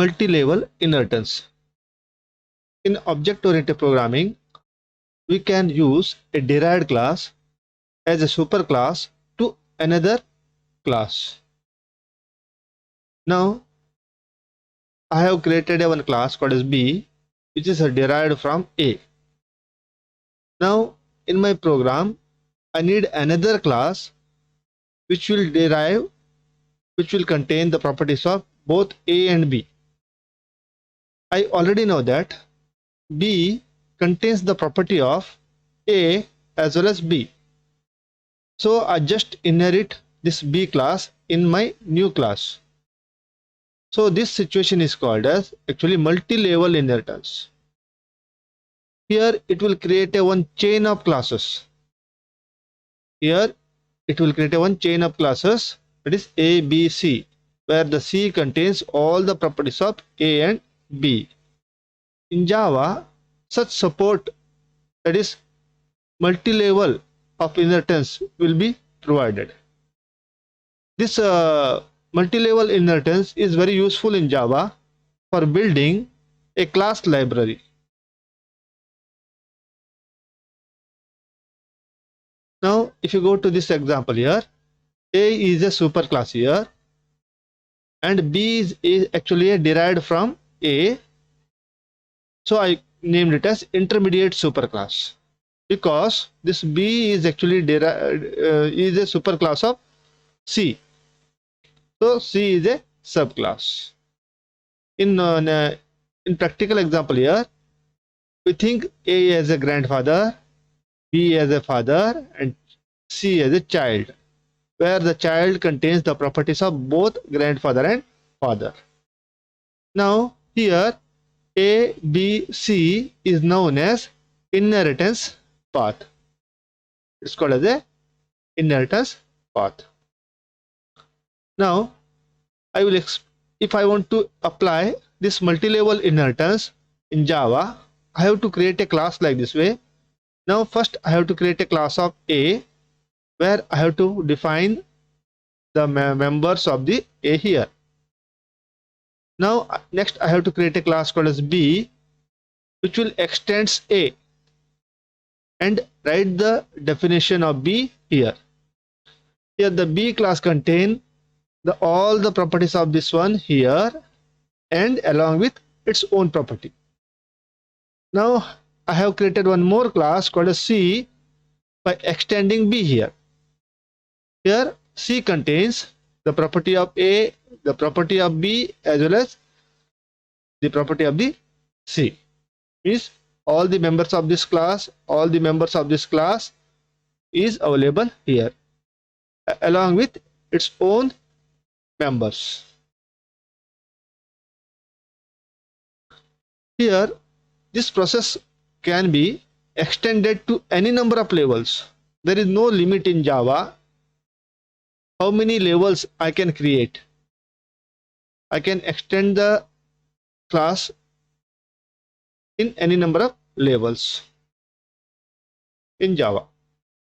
multi-level inheritance. In object-oriented programming, we can use a derived class as a superclass to another class. Now, I have created one class called as B, which is derived from A. Now, in my program, I need another class which will contain the properties of both A and B. I already know that B contains the property of A as well as B. So I just inherit this B class in my new class. So this situation is called as actually multi-level inheritance. Here it will create a one chain of classes. Here it will create a one chain of classes, that is A, B, C, where the C contains all the properties of A and B. In Java, such support, that is multi-level of inheritance, will be provided. This multi-level inheritance is very useful in Java for building a class library. Now, if you go to this example here, A is a superclass here, and B is actually derived from A. So I named it as intermediate superclass, because this B is actually is a superclass of C. So C is a subclass. In practical example here, we think A as a grandfather, B as a father, and C as a child, where the child contains the properties of both grandfather and father. Now here A, B, C is known as inheritance path. It's called as a inheritance path. Now I will if I want to apply this multi-level inheritance in Java, I have to create a class like this way. Now first I have to create a class of A, where I have to define the members of the A here. Now next I have to create a class called as B, which will extends A, and write the definition of B here. Here the B class contain all the properties of this one here, and along with its own property. Now I have created one more class called as C by extending B here. Here C contains the property of A, the property of B, as well as the property of the C. Means all the members of this class, is available here, along with its own members. Here this process can be extended to any number of levels. There is no limit in Java how many levels I can create. I can extend the class in any number of levels in Java.